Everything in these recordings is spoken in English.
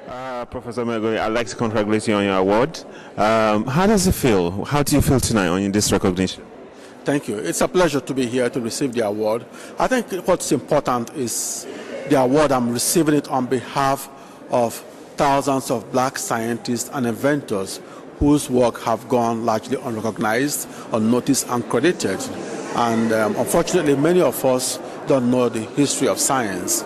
Professor Emeagwali, I'd like to congratulate you on your award. How does it feel? How do you feel tonight on this recognition? Thank you. It's a pleasure to be here to receive the award. I think what's important is the award. I'm receiving it on behalf of thousands of black scientists and inventors whose work have gone largely unrecognized, unnoticed, and credited. And unfortunately, many of us don't know the history of science.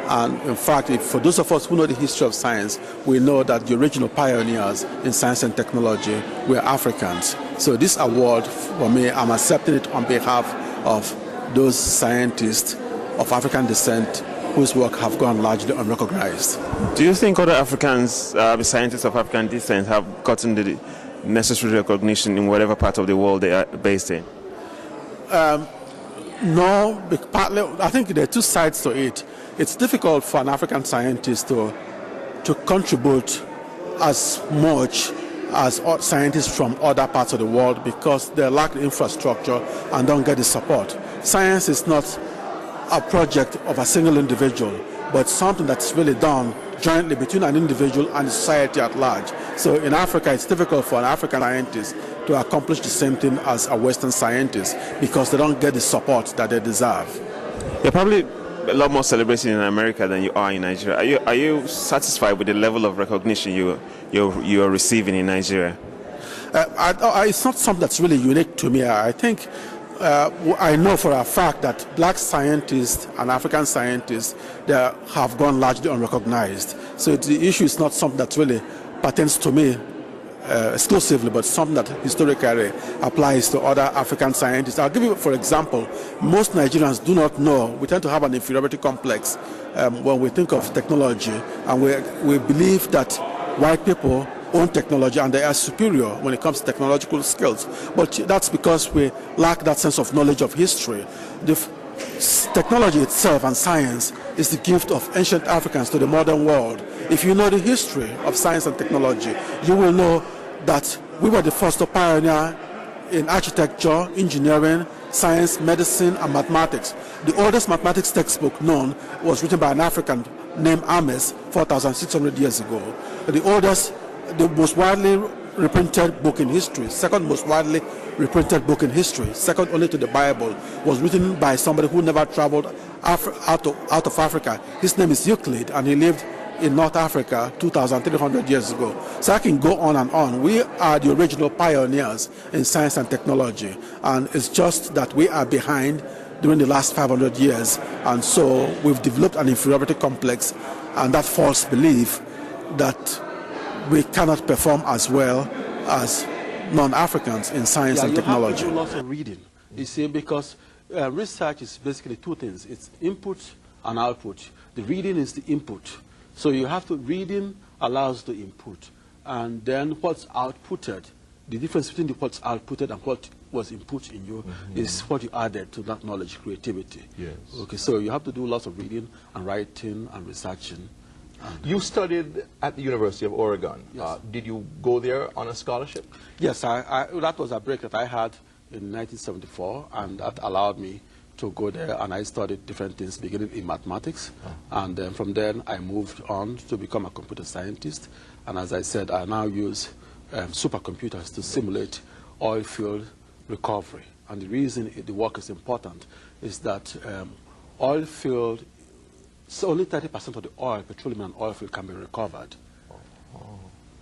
And in fact, for those of us who know the history of science, we know that the original pioneers in science and technology were Africans. So this award, for me, I'm accepting it on behalf of those scientists of African descent whose work have gone largely unrecognized. Do you think other Africans, scientists of African descent, have gotten the necessary recognition in whatever part of the world they are based in? No, partly, I think there are two sides to it. It's difficult for an African scientist to contribute as much as scientists from other parts of the world because they lack the infrastructure and don't get the support. Science is not a project of a single individual, but something that's really done jointly between an individual and society at large. So in Africa, it's difficult for an African scientist to accomplish the same thing as a Western scientist because they don't get the support that they deserve. You're probably a lot more celebrated in America than you are in Nigeria. Are you satisfied with the level of recognition you are receiving in Nigeria? It's not something that's really unique to me. I think I know for a fact that black scientists and African scientists they have gone largely unrecognized. So the issue is not something that really pertains to me exclusively, but something that historically applies to other African scientists. I'll give you, for example, most Nigerians do not know, we tend to have an inferiority complex when we think of technology, and we believe that white people own technology and they are superior when it comes to technological skills. But that's because we lack that sense of knowledge of history. Technology itself and science is the gift of ancient Africans to the modern world. If you know the history of science and technology, you will know that we were the first to pioneer in architecture, engineering, science, medicine, and mathematics. The oldest mathematics textbook known was written by an African named Hermes 4,600 years ago. The most widely reprinted book in history, second most widely reprinted book in history, second only to the Bible, was written by somebody who never traveled out of Africa. His name is Euclid, and he lived in North Africa 2,300 years ago. So I can go on and on. We are the original pioneers in science and technology, and it's just that we are behind during the last 500 years, and so we've developed an inferiority complex and that false belief that we cannot perform as well as non-Africans in science and technology. You have to do lots of reading, you see, because research is basically two things. It's input and output. The reading is the input. So you have to, reading allows the input. And then what's outputted, the difference between what's outputted and what was input in you is what you added to that knowledge, creativity. Yes. Okay, so you have to do lots of reading and writing and researching. You studied at the University of Oregon. Yes. Did you go there on a scholarship? Yes, that was a break that I had in 1974, and that allowed me to go there, and I studied different things, beginning in mathematics, and then from then I moved on to become a computer scientist, and as I said, I now use supercomputers to simulate oil field recovery. And the reason the work is important is that oil field, so only 30% of the oil, petroleum and oil field can be recovered.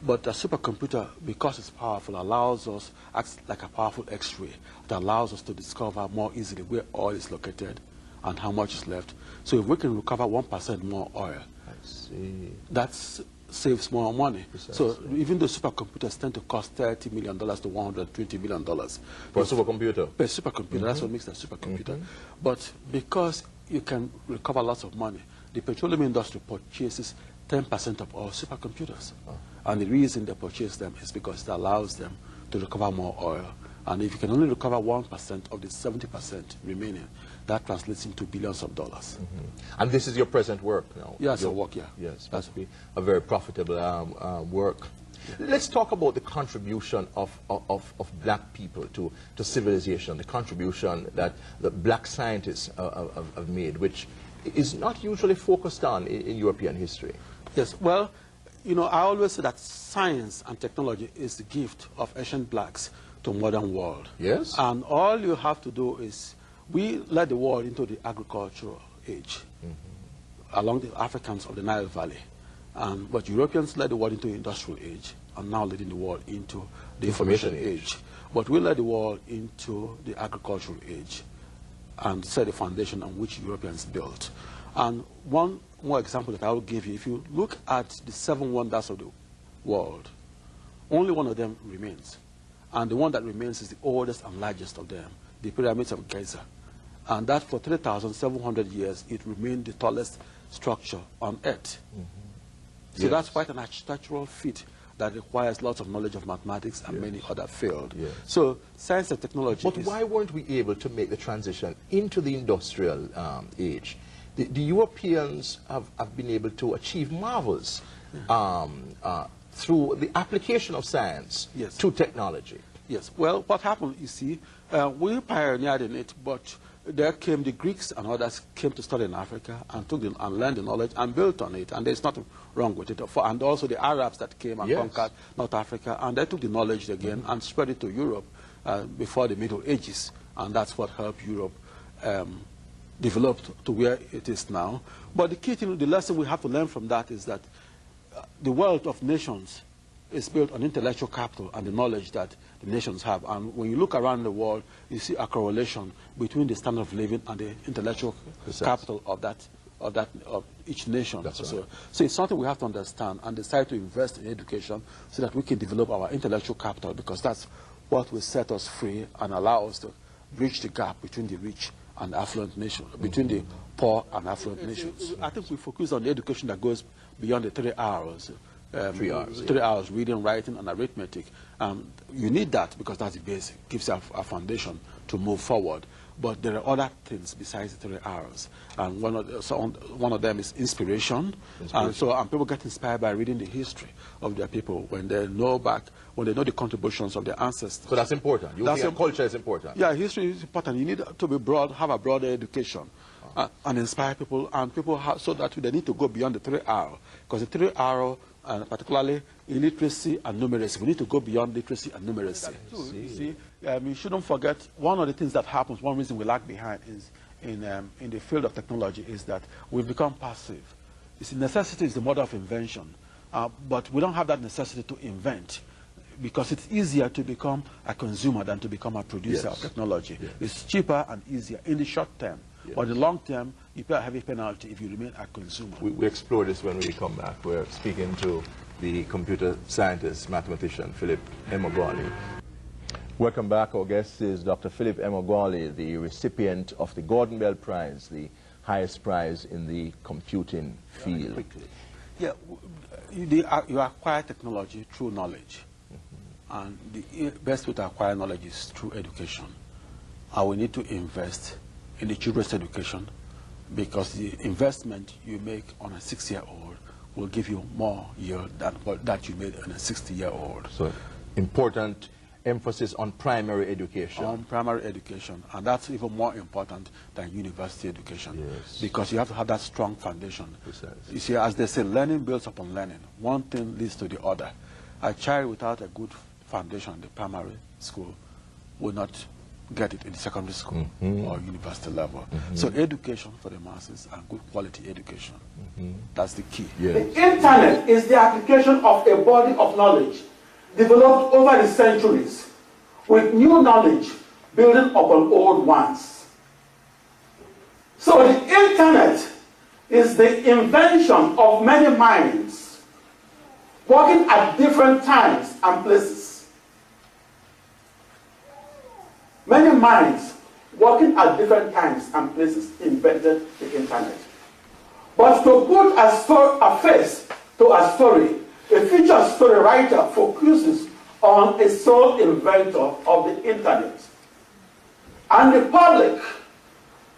But a supercomputer, because it's powerful, allows us, acts like a powerful X-ray that allows us to discover more easily where oil is located and how much is left. So if we can recover 1% more oil, I see. That saves more money. Precisely. So even though supercomputers tend to cost $30 million to $120 million. For a supercomputer? Per supercomputer, that's what makes that supercomputer. But because you can recover lots of money, the petroleum industry purchases 10% of all supercomputers. And the reason they purchase them is because it allows them to recover more oil. And if you can only recover 1% of the 70% remaining, that translates into billions of dollars. And this is your present work now? Yes, your work, yeah. Yes, must be a very profitable work. Yeah. Let's talk about the contribution of black people to civilization, the contribution that the black scientists have made, which is not usually focused on in European history. Yes, well, you know, I always say that science and technology is the gift of ancient blacks to modern world. Yes. And all you have to do is, we led the world into the agricultural age, along the Africans of the Nile Valley. But Europeans led the world into the industrial age, and now leading the world into the information age. But we led the world into the agricultural age and set the foundation on which Europeans built. And one more example that I will give you, if you look at the 7 wonders of the world, only one of them remains. And the one that remains is the oldest and largest of them, the pyramids of Giza. And that for 3,700 years, it remained the tallest structure on Earth. So that's quite an architectural feat that requires lots of knowledge of mathematics and many other fields. So science and technology. But why weren't we able to make the transition into the industrial age? The Europeans have been able to achieve marvels through the application of science to technology. Yes. Well, what happened, you see, we pioneered in it, but there came the Greeks and others came to study in Africa and and learned the knowledge and built on it, and there's nothing wrong with it. And also the Arabs that came and conquered North Africa, and they took the knowledge again and spread it to Europe before the Middle Ages, and that's what helped Europe develop to where it is now. But the key thing, the lesson we have to learn from that is that the wealth of nations is built on intellectual capital and the knowledge that the nations have. And when you look around the world, you see a correlation between the standard of living and the intellectual capital of each nation. So it's something we have to understand and decide to invest in education so that we can develop our intellectual capital, because that's what will set us free and allow us to bridge the gap between the rich and affluent nations, between the poor and affluent nations. I think we focus on the education that goes beyond the 3 hours. 3 hours. 3 hours reading, writing, and arithmetic. You need that because that's the basic, gives you a foundation to move forward. But there are other things besides the 3 hours. And one of them is inspiration. And people get inspired by reading the history of their people when they know the contributions of their ancestors. So that's important. Culture is important. Yeah, history is important. You need to be broad, have a broader education. And inspire people, and so that they need to go beyond the 3 hour, because the 3 hour, particularly illiteracy and numeracy, we need to go beyond literacy and numeracy. You see, you shouldn't forget one of the things that happens. One reason we lag behind is in the field of technology is that we've become passive. You see, necessity is the mother of invention, but we don't have that necessity to invent, because it's easier to become a consumer than to become a producer of technology. It's cheaper and easier in the short term. But in the long term, you pay a heavy penalty if you remain a consumer. We explore this when we come back. We're speaking to the computer scientist, mathematician, Philip Emeagwali. Welcome back. Our guest is Dr. Philip Emeagwali, the recipient of the Gordon Bell Prize, the highest prize in the computing field. Quickly. Yeah, you acquire technology through knowledge. And the best way to acquire knowledge is through education. And we need to invest in the children's education, because the investment you make on a 6-year-old will give you more yield than what that you made on a 60-year-old. So important emphasis on primary education. On primary education, and that's even more important than university education, because you have to have that strong foundation. You see, as they say, learning builds upon learning. One thing leads to the other. A child without a good foundation in the primary school will not get it in the secondary school or university level. So education for the masses and good quality education. That's the key. The internet is the application of a body of knowledge developed over the centuries, with new knowledge building upon old ones. So the internet is the invention of many minds working at different times and places. Many minds working at different times and places invented the internet. But to put a face to a story, a featured story writer focuses on a sole inventor of the internet. And the public,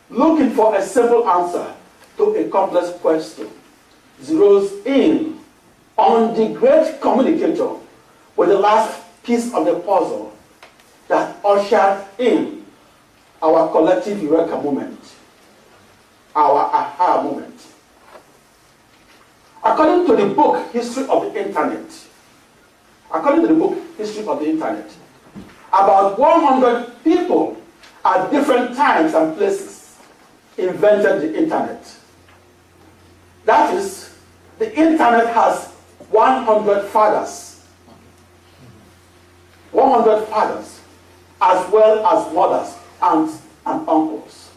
looking for a simple answer to a complex question, zeroes in on the great communicator with the last piece of the puzzle that ushered in our collective eureka moment, our aha moment. according to the book History of the Internet, about 100 people at different times and places invented the Internet. That is, the Internet has 100 fathers. 100 fathers, as well as mothers, aunts, and uncles.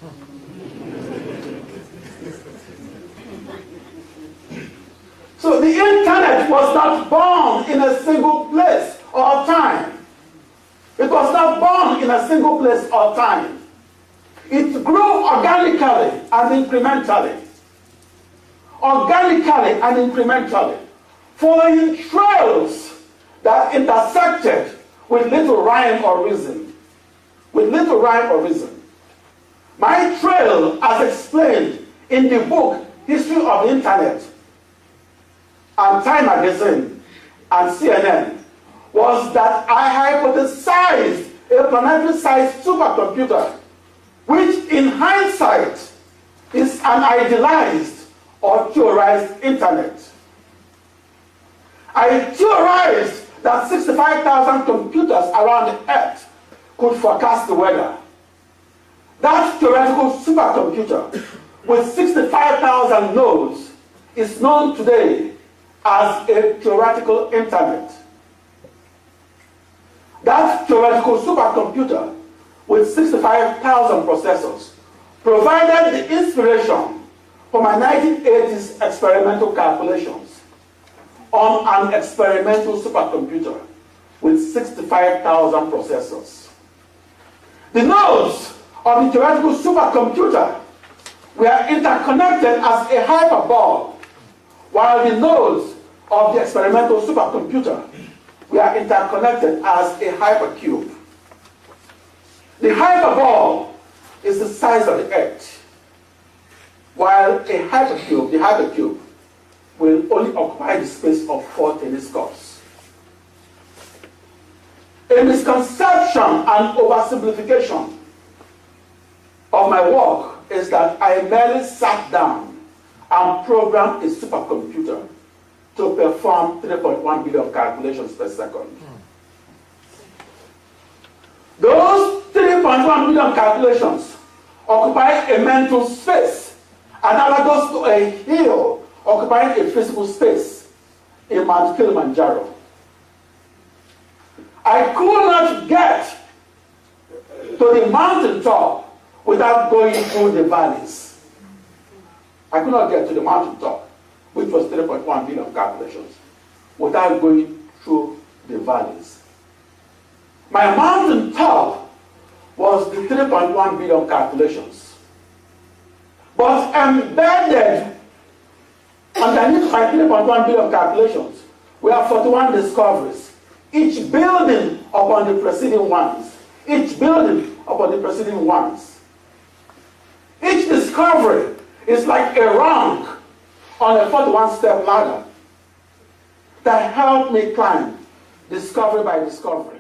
So the Internet was not born in a single place or time. It was not born in a single place or time. It grew organically and incrementally. Organically and incrementally, following trails that intersected with little rhyme or reason. With little rhyme or reason. My trail, as explained in the book History of the Internet, and Time Magazine, and CNN, was that I hypothesized a planetary-sized supercomputer, which in hindsight is an idealized or theorized Internet. I theorized that 65,000 computers around the Earth could forecast the weather. That theoretical supercomputer with 65,000 nodes is known today as a theoretical Internet. That theoretical supercomputer with 65,000 processors provided the inspiration for my 1980s experimental calculations on an experimental supercomputer with 65,000 processors. The nodes of the theoretical supercomputer were interconnected as a hyperball, while the nodes of the experimental supercomputer were interconnected as a hypercube. The hyperball is the size of the Earth, while the hypercube will only occupy the space of 4 tennis courts. A misconception and oversimplification of my work is that I merely sat down and programmed a supercomputer to perform 3.1 billion calculations per second. Those 3.1 billion calculations occupy a mental space analogous to a hill occupying a physical space in Mount Kilimanjaro. I could not get to the mountaintop without going through the valleys. I could not get to the mountaintop, which was 3.1 billion calculations, without going through the valleys. My mountaintop was the 3.1 billion calculations. But embedded underneath my 3.1 billion calculations were 41 discoveries, each building upon the preceding ones. Each building upon the preceding ones. Each discovery is like a rank on a 41-step ladder that helped me climb discovery by discovery.